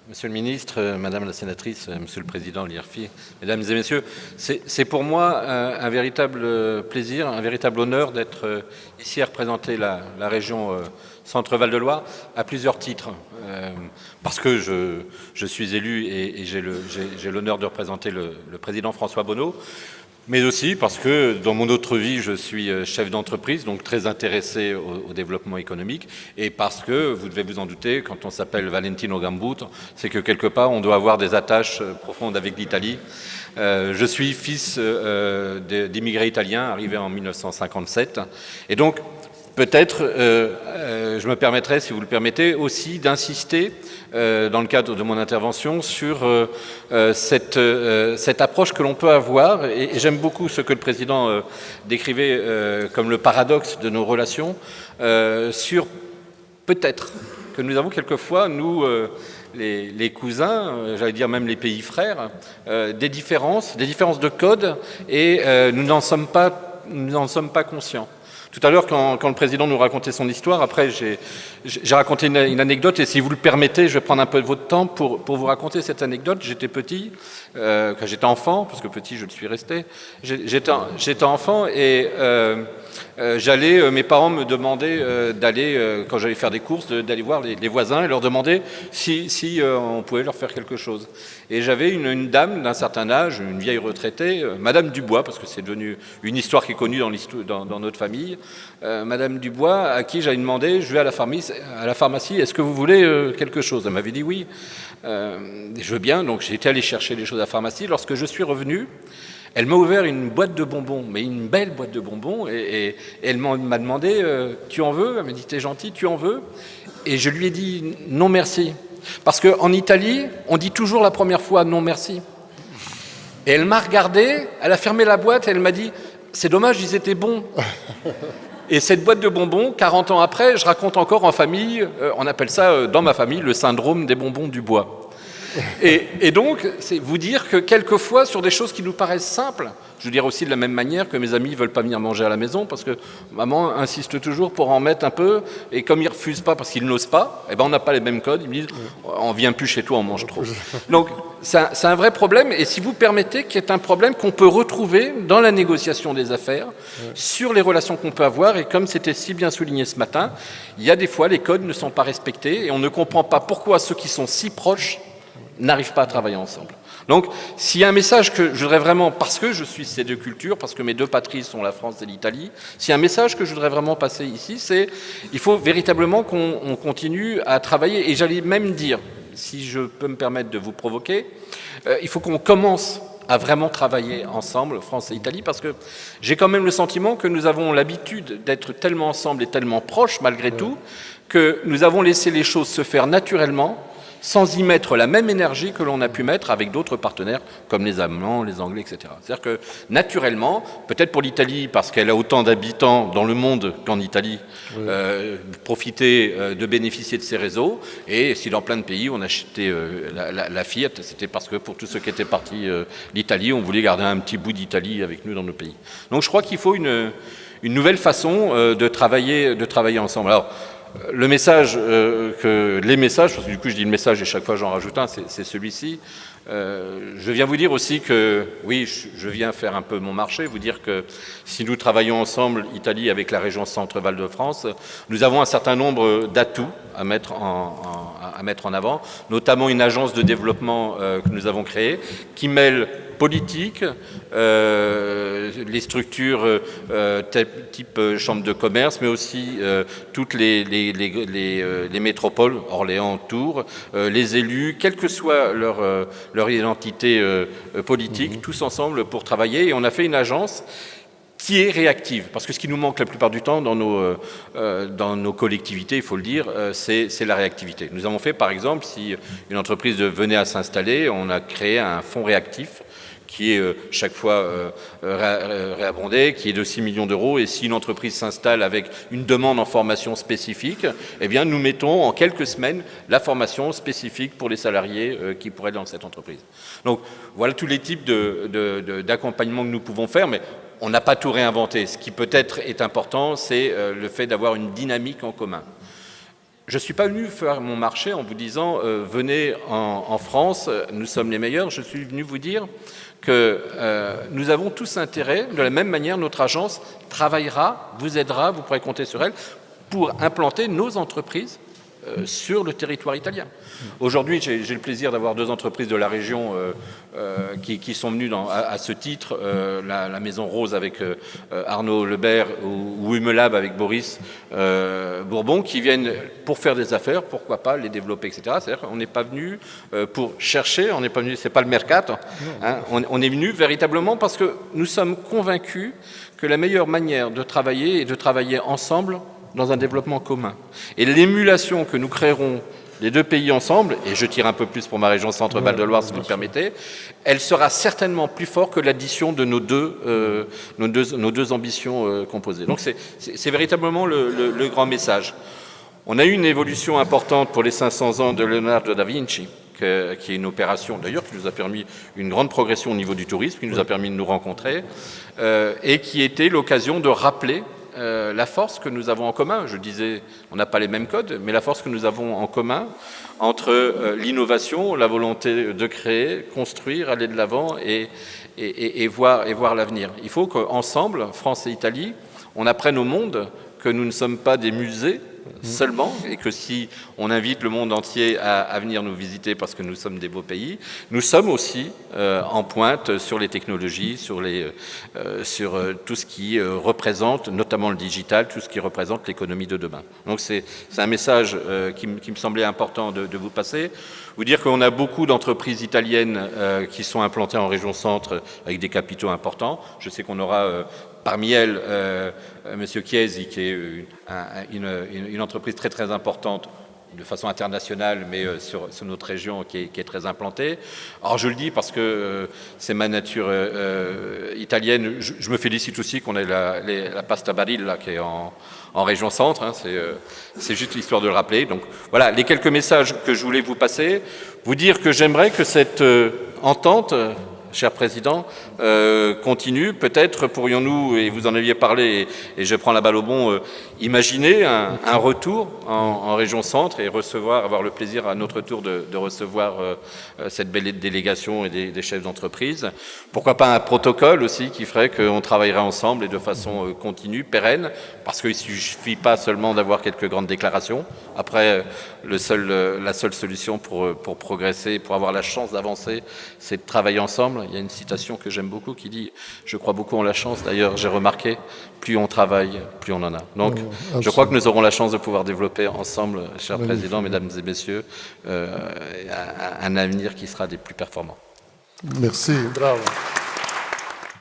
Monsieur le ministre, Madame la sénatrice, Monsieur le Président de l'IRFI, Mesdames et Messieurs, c'est pour moi un véritable plaisir, un véritable honneur d'être ici à représenter la région Centre-Val de Loire à plusieurs titres. Parce que je suis élu et j'ai l'honneur de représenter le Président François Bonneau, mais aussi parce que dans mon autre vie, je suis chef d'entreprise, donc très intéressé au développement économique, et parce que, vous devez vous en douter, quand on s'appelle Valentino Gambuto, c'est que quelque part, on doit avoir des attaches profondes avec l'Italie. Je suis fils d'immigrés italiens, arrivé en 1957, et donc, peut-être, je me permettrai, si vous le permettez, aussi d'insister dans le cadre de mon intervention sur cette approche que l'on peut avoir, et j'aime beaucoup ce que le Président décrivait comme le paradoxe de nos relations, sur peut-être que nous avons quelquefois, nous, les cousins, j'allais dire même les pays frères, des différences de code, et nous n'en sommes pas conscients. Tout à l'heure, quand le Président nous racontait son histoire, après j'ai raconté une anecdote, et si vous le permettez, je vais prendre un peu de votre temps pour vous raconter cette anecdote. J'étais petit, quand j'étais enfant, parce que petit je le suis resté, j'étais enfant et mes parents me demandaient d'aller, quand j'allais faire des courses, d'aller voir les voisins et leur demander si on pouvait leur faire quelque chose. Et j'avais une dame d'un certain âge, une vieille retraitée, Madame Dubois, parce que c'est devenu une histoire qui est connue dans notre famille, Madame Dubois, à qui j'avais demandé, je vais à la pharmacie, est-ce que vous voulez quelque chose? Elle m'avait dit oui, je veux bien, donc j'ai été allé chercher les choses à la pharmacie. Lorsque je suis revenu, elle m'a ouvert une boîte de bonbons, mais une belle boîte de bonbons, et elle m'a demandé, tu en veux? Elle m'a dit, t'es gentil, tu en veux? Et je lui ai dit, non merci. Parce qu'en Italie, on dit toujours la première fois non merci. Et elle m'a regardé, elle a fermé la boîte et elle m'a dit « c'est dommage, ils étaient bons ». Et cette boîte de bonbons, 40 ans après, je raconte encore en famille, on appelle ça dans ma famille le syndrome des bonbons du bois. Et donc, c'est vous dire que quelquefois, sur des choses qui nous paraissent simples, je veux dire aussi de la même manière que mes amis ne veulent pas venir manger à la maison parce que maman insiste toujours pour en mettre un peu, et comme ils ne refusent pas parce qu'ils n'osent pas, eh ben on n'a pas les mêmes codes, ils me disent on ne vient plus chez toi, on mange trop. Donc c'est un vrai problème, et si vous permettez, qui est un problème qu'on peut retrouver dans la négociation des affaires, sur les relations qu'on peut avoir, et comme c'était si bien souligné ce matin, il y a des fois les codes ne sont pas respectés et on ne comprend pas pourquoi ceux qui sont si proches n'arrivent pas à travailler ensemble. Donc, s'il y a un message que je voudrais vraiment, parce que je suis ces deux cultures, parce que mes deux patries sont la France et l'Italie, s'il y a un message que je voudrais vraiment passer ici, c'est il faut véritablement qu'on continue à travailler, et j'allais même dire, si je peux me permettre de vous provoquer, il faut qu'on commence à vraiment travailler ensemble, France et Italie, parce que j'ai quand même le sentiment que nous avons l'habitude d'être tellement ensemble et tellement proches, malgré tout, que nous avons laissé les choses se faire naturellement, sans y mettre la même énergie que l'on a pu mettre avec d'autres partenaires, comme les Allemands, les Anglais, etc. C'est-à-dire que, naturellement, peut-être pour l'Italie, parce qu'elle a autant d'habitants dans le monde qu'en Italie, profiter de bénéficier de ces réseaux, et si dans plein de pays on achetait la Fiat, c'était parce que pour tous ceux qui étaient partis d'Italie, on voulait garder un petit bout d'Italie avec nous dans nos pays. Donc je crois qu'il faut une nouvelle façon de travailler ensemble. Alors, les messages, parce que du coup je dis le message et chaque fois j'en rajoute un, c'est celui-ci. Je viens vous dire aussi que, oui, je viens faire un peu mon marché, vous dire que si nous travaillons ensemble, Italie, avec la région Centre-Val de France, nous avons un certain nombre d'atouts à mettre en avant, notamment une agence de développement que nous avons créée, qui mêle politique, les structures type chambre de commerce, mais aussi toutes les métropoles, Orléans, Tours, les élus, quelle que soit leur identité politique, tous ensemble pour travailler. Et on a fait une agence qui est réactive, parce que ce qui nous manque la plupart du temps dans nos collectivités, il faut le dire, c'est la réactivité. Nous avons fait, par exemple, si une entreprise venait à s'installer, on a créé un fonds réactif qui est chaque fois réabondé, qui est de 6 millions d'euros, et si une entreprise s'installe avec une demande en formation spécifique, eh bien nous mettons en quelques semaines la formation spécifique pour les salariés qui pourraient être dans cette entreprise. Donc voilà tous les types d'accompagnement que nous pouvons faire, mais on n'a pas tout réinventé. Ce qui peut-être est important, c'est le fait d'avoir une dynamique en commun. je ne suis pas venu faire mon marché en vous disant venez en France, nous sommes les meilleurs. Je suis venu vous dire que nous avons tous intérêt, de la même manière, notre agence travaillera, vous aidera, vous pourrez compter sur elle, pour implanter nos entreprises sur le territoire italien. Aujourd'hui, j'ai le plaisir d'avoir 2 entreprises de la région qui sont venues à ce titre, la Maison Rose avec Arnaud Lebert ou Humelab avec Boris Bourbon, qui viennent pour faire des affaires, pourquoi pas les développer, etc. C'est-à-dire qu'on n'est pas venu pour chercher, on n'est pas venu, c'est pas le mercato, hein, on est venu véritablement parce que nous sommes convaincus que la meilleure manière de travailler est de travailler ensemble dans un développement commun. Et l'émulation que nous créerons les 2 pays ensemble, et je tire un peu plus pour ma région Centre-Val de Loire, si vous le permettez, elle sera certainement plus forte que l'addition de nos deux ambitions composées. Donc c'est véritablement le grand message. On a eu une évolution importante pour les 500 ans de Leonardo da Vinci, qui est une opération d'ailleurs qui nous a permis une grande progression au niveau du tourisme, qui nous a permis de nous rencontrer, et qui était l'occasion de rappeler la force que nous avons en commun. Je disais, on n'a pas les mêmes codes, mais la force que nous avons en commun entre l'innovation, la volonté de créer, construire, aller de l'avant et voir l'avenir. Il faut qu'ensemble, France et Italie, on apprenne au monde que nous ne sommes pas des musées seulement, et que si on invite le monde entier à venir nous visiter parce que nous sommes des beaux pays, nous sommes aussi en pointe sur les technologies, sur tout ce qui représente, notamment le digital, tout ce qui représente l'économie de demain. Donc c'est un message qui me semblait important de vous passer. Vous dire qu'on a beaucoup d'entreprises italiennes qui sont implantées en région centre avec des capitaux importants. Je sais qu'on aura parmi elles Monsieur Chiesi, qui est une entreprise très très importante de façon internationale, mais sur notre région qui est très implantée. Alors je le dis parce que c'est ma nature italienne. Je me félicite aussi qu'on ait la pasta Barilla qui est en région centre. Hein, c'est juste l'histoire de le rappeler. Donc voilà les quelques messages que je voulais vous passer. Vous dire que j'aimerais que cette entente, cher Président, continue. Peut-être pourrions-nous, et vous en aviez parlé, et je prends la balle au bon, imaginer un retour en région centre et avoir le plaisir à notre tour de recevoir cette belle délégation et des chefs d'entreprise. Pourquoi pas un protocole aussi qui ferait qu'on travaillerait ensemble et de façon continue, pérenne, parce qu'il ne suffit pas seulement d'avoir quelques grandes déclarations. Après, la seule solution pour progresser, pour avoir la chance d'avancer, c'est de travailler ensemble. Il y a une citation que j'aime beaucoup qui dit « Je crois beaucoup en la chance ». D'ailleurs, j'ai remarqué, plus on travaille, plus on en a. Donc, je crois que nous aurons la chance de pouvoir développer ensemble, cher Président, Mesdames et Messieurs, un avenir qui sera des plus performants. Merci, bravo.